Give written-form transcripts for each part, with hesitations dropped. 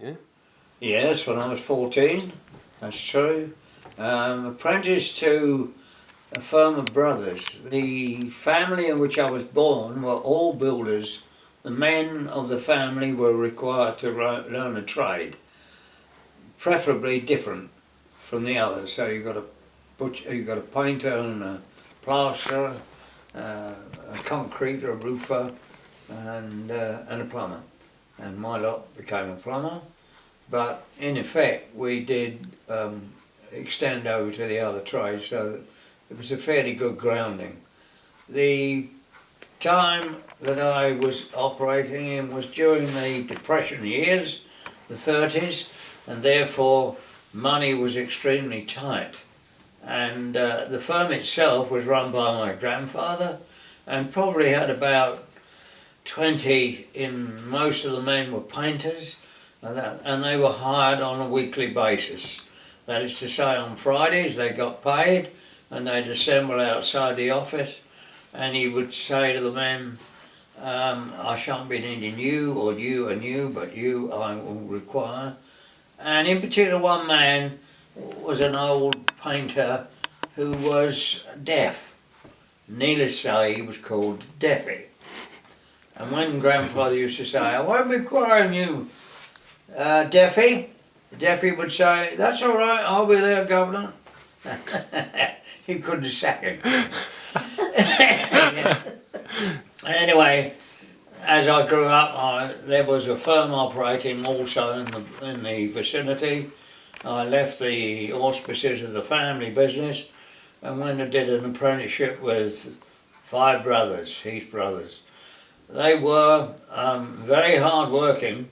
Yeah? Yes, when I was 14, that's true. Apprenticed to a firm of brothers. The family in which I was born were all builders. The men of the family were required to learn a trade, preferably different from the others. So you've got a butcher, you've got a painter and a plasterer, a concrete, a roofer, and a plumber. And my lot became a plumber. But in effect, we did extend over to the other trades, so it was a fairly good grounding. The time that I was operating in was during the Depression years, the 30s, and therefore money was extremely tight. And the firm itself was run by my grandfather and probably had about 20 in, most of the men were painters, and they were hired on a weekly basis. That is to say, on Fridays they got paid and they'd assemble outside the office, and he would say to the men, I shan't be needing you or you and you, but you I will require. And in particular, one man was an old painter who was deaf. Needless to say, he was called Deafy. And when grandfather used to say, I won't be requiring you, Deafy, Deafy would say, that's all right, I'll be there, Governor. He couldn't sack him. Anyway, as I grew up, there was a firm operating also in the vicinity. I left the auspices of the family business and went and did an apprenticeship with 5 brothers, Heath brothers. They were very hard working,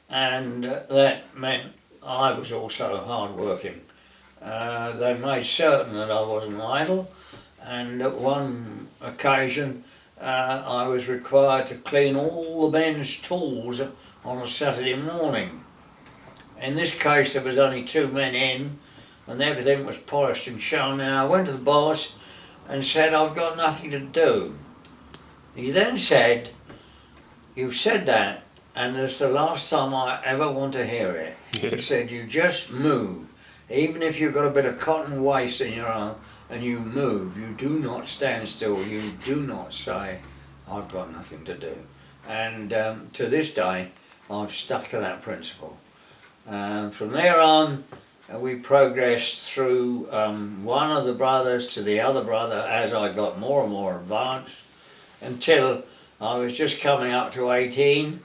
and that meant I was also hard working. They made certain that I wasn't idle, and at one occasion I was required to clean all the men's tools on a Saturday morning. In this case there was only 2 men in and everything was polished and shown. Now I went to the boss and said, I've got nothing to do. He then said, you've said that and it's the last time I ever want to hear it. Yeah. He said, you just move. Even if you've got a bit of cotton waste in your arm and you move, you do not stand still, you do not say, I've got nothing to do. And to this day, I've stuck to that principle. From there on, we progressed through one of the brothers to the other brother as I got more and more advanced, until I was just coming up to 18,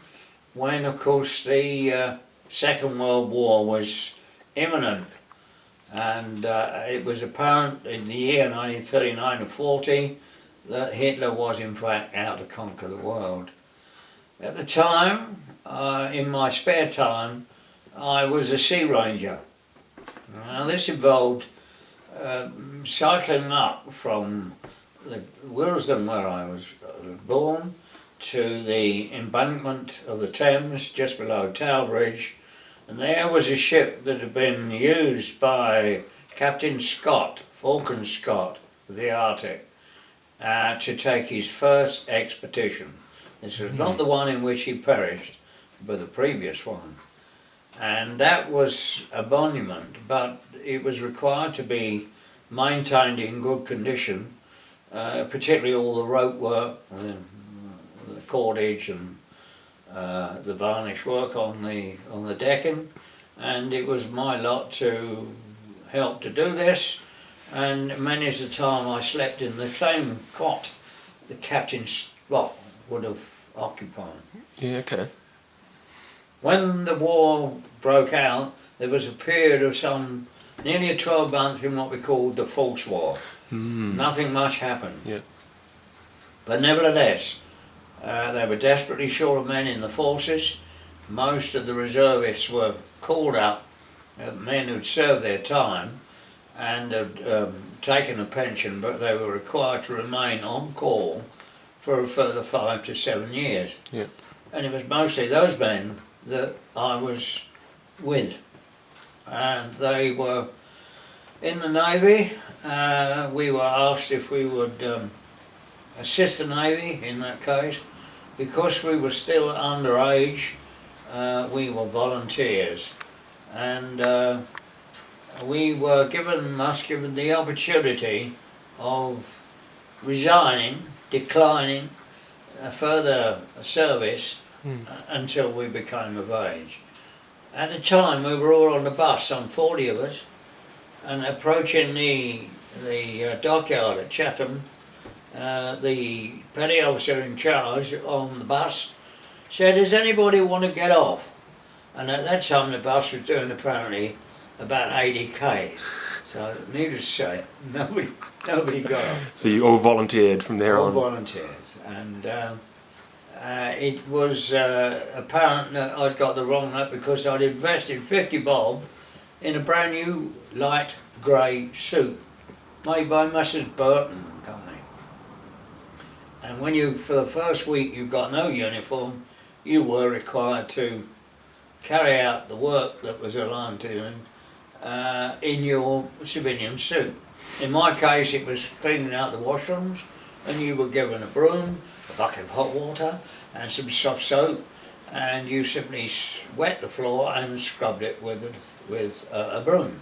when of course the Second World War was imminent. And it was apparent in the year 1939 and 40 that Hitler was in fact out to conquer the world. At the time, in my spare time, I was a sea ranger. Now this involved cycling up from the Willesden, where I was born, to the embankment of the Thames just below Tower Bridge. And there was a ship that had been used by Captain Scott, Falcon Scott, of the Arctic, to take his first expedition. This was not the one in which he perished, but the previous one. And that was a monument, but it was required to be maintained in good condition, particularly all the rope work, the cordage and the varnish work on the decking, and it was my lot to help to do this, and many's the time I slept in the same cot the Captain Scott would have occupied. Yeah, okay. When the war broke out, there was a period of some nearly 12 months in what we called the false war. Nothing much happened. Yeah. But nevertheless, they were desperately short of men in the forces. Most of the reservists were called up, men who'd served their time and had taken a pension, but they were required to remain on call for a further 5 to 7 years. Yeah. And it was mostly those men that I was with. And they were in the Navy. We were asked if we would assist the Navy in that case. Because we were still underage, we were volunteers, and we were given the opportunity of resigning, declining a further service until we became of age. At the time, we were all on the bus, some 40 of us, and approaching the dockyard at Chatham, the petty officer in charge on the bus said, "Does anybody want to get off?" And at that time, the bus was doing apparently about 80 k's. So, needless to say, nobody got off. So you all volunteered from there All on? volunteers, and it was apparent that I'd got the wrong note because I'd invested 50 bob in a brand new light grey suit made by Messrs Burton and Company. And when you, for the first week, you got no uniform, you were required to carry out the work that was aligned to you in your civilian suit. In my case, it was cleaning out the washrooms, and you were given a broom, a bucket of hot water, and some soft soap, and you simply wet the floor and scrubbed it with a broom.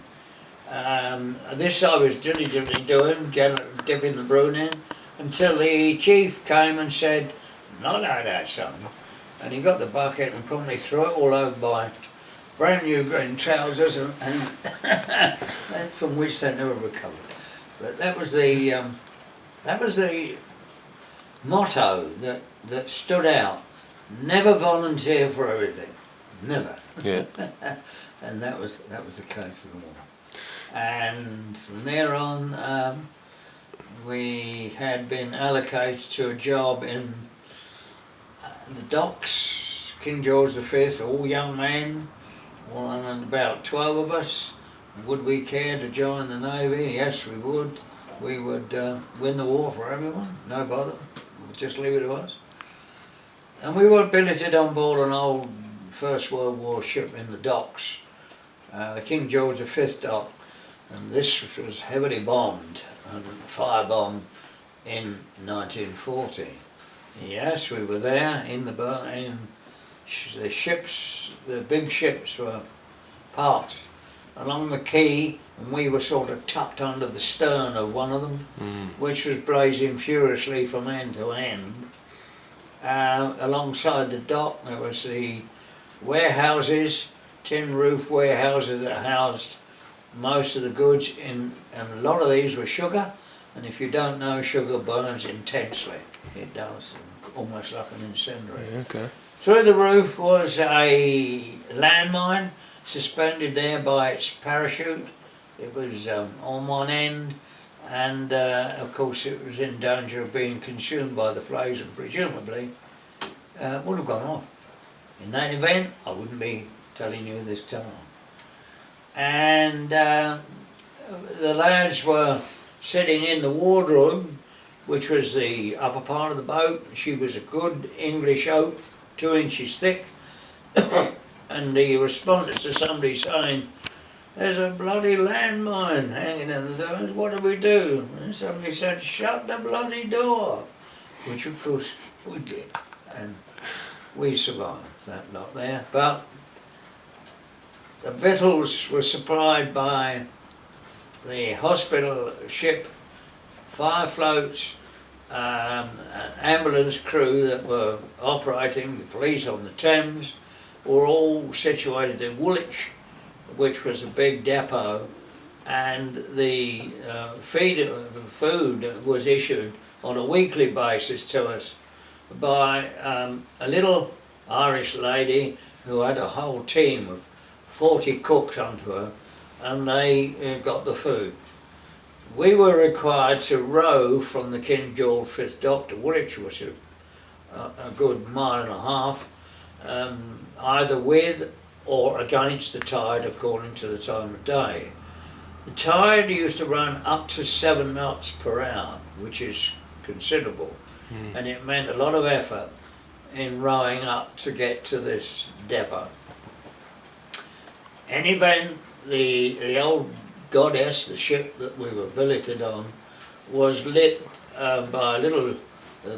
This I was diligently doing, dipping the broom in, until the chief came and said, "Not like that, son." And he got the bucket and promptly threw it all over my brand new green trousers, and from which they never recovered. But that was the motto that stood out. Never volunteer for everything, never. Yeah. And that was the case of the war. And from there on, we had been allocated to a job in the docks, King George V, all young men, and about 12 of us. Would we care to join the Navy? Yes, we would. We would win the war for everyone, no bother, we'd just leave it to us. And we were billeted on board an old First World War ship in the docks, the King George V dock, and this was heavily bombed and firebombed in 1940. Yes, we were there in the ships, the big ships were parked along the quay, and we were sort of tucked under the stern of one of them, which was blazing furiously from end to end. Alongside the dock there was the warehouses, tin roof warehouses that housed most of the goods in, and a lot of these were sugar, and if you don't know, sugar burns intensely. It does, almost like an incendiary. Yeah, okay. Through the roof was a landmine suspended there by its parachute. It was on one end, and of course it was in danger of being consumed by the flames, and presumably would have gone off. In that event, I wouldn't be telling you this time. And the lads were sitting in the wardroom, which was the upper part of the boat. She was a good English oak, 2 inches thick, and the response to somebody saying, "There's a bloody landmine hanging in the door, what do we do?" And somebody said, "Shut the bloody door," which of course we did, and we survived that lot there. But the victuals were supplied by the hospital ship, fire floats, an ambulance crew that were operating, the police on the Thames, were all situated in Woolwich, which was a big depot, and the food was issued on a weekly basis to us by a little Irish lady who had a whole team of 40 cooks under her, and they got the food. We were required to row from the King George V dock to Woolwich, which was a good mile and a half, either with or against the tide according to the time of day. The tide used to run up to 7 knots per hour, which is considerable, and it meant a lot of effort in rowing up to get to this depot. In any event, the old Goddess, the ship that we were billeted on, was lit by a little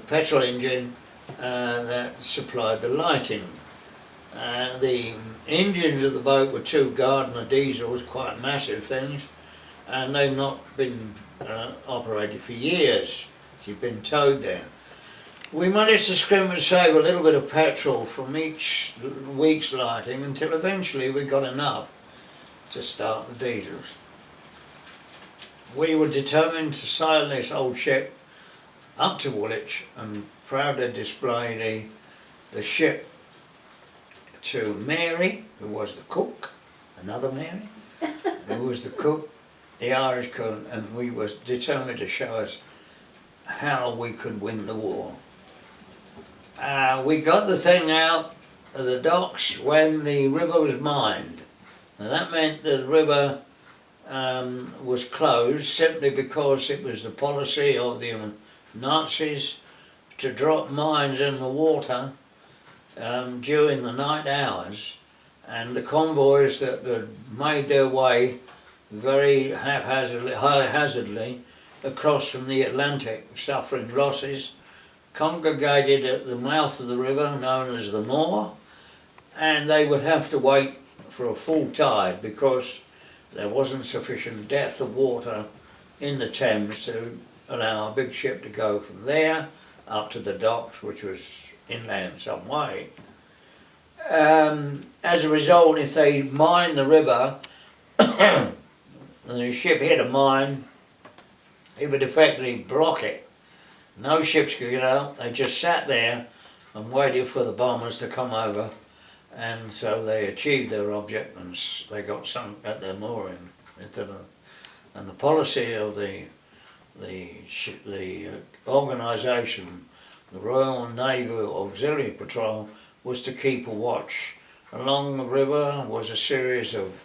petrol engine that supplied the lighting. The engines of the boat were two Gardner diesels, quite massive things, and they've not been operated for years. She's been towed there. We managed to scrimp and save a little bit of petrol from each week's lighting until eventually we got enough to start the diesels. We were determined to sail this old ship up to Woolwich and proudly display the ship to Mary, who was the cook, another Mary, who was the cook, the Irish cook, and we were determined to show us how we could win the war. We got the thing out of the docks when the river was mined. Now that meant the river was closed simply because it was the policy of the Nazis to drop mines in the water during the night hours, and the convoys that had made their way very haphazardly across from the Atlantic, suffering losses, congregated at the mouth of the river known as the Nore, and they would have to wait for a full tide because there wasn't sufficient depth of water in the Thames to allow a big ship to go from there up to the docks, which was inland some way. As a result, if they mined the river and the ship hit a mine, it would effectively block it. No ships could get out. They just sat there and waited for the bombers to come over, and so they achieved their object and they got sunk at their mooring. And the policy of the organisation, the Royal Naval Auxiliary Patrol, was to keep a watch. Along the river was a series of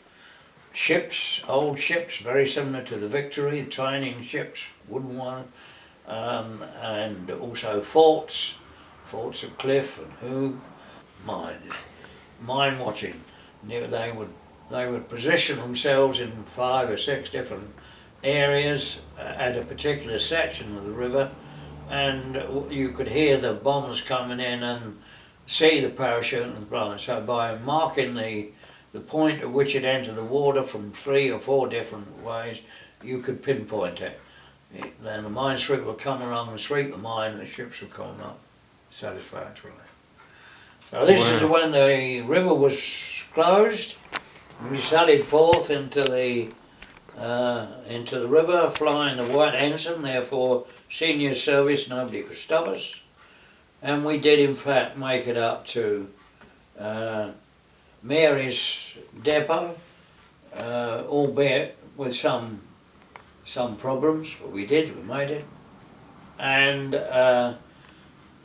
ships, old ships, very similar to the Victory, training ships, wooden one, and also forts of Cliff and Who, mine watching. They would position themselves in 5 or 6 different areas at a particular section of the river, and you could hear the bombs coming in and see the parachute and blowing. So by marking the point at which it entered the water from 3 or 4 different ways, you could pinpoint it. Then the mine sweeper would come along and sweep the mine, and the ships would come up satisfactorily. So this is when the river was closed. We sallied forth into the river, flying the white ensign, therefore senior service, nobody could stop us. And we did in fact make it up to Mary's depot, albeit with some problems, but we made it. And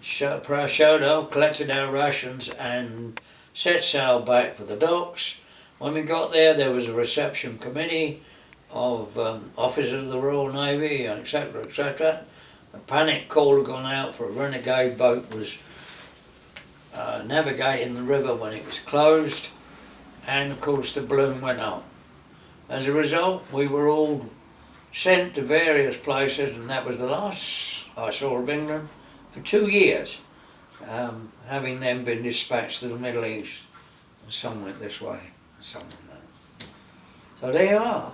showed up, collected our rations and set sail back for the docks. When we got there was a reception committee of officers of the Royal Navy, etc., etc. A panic call had gone out for a renegade boat was navigating the river when it was closed, and of course the balloon went up. As a result, we were all sent to various places, and that was the last I saw of England for 2 years, having then been dispatched to the Middle East, and some went this way and some went that. So there you are.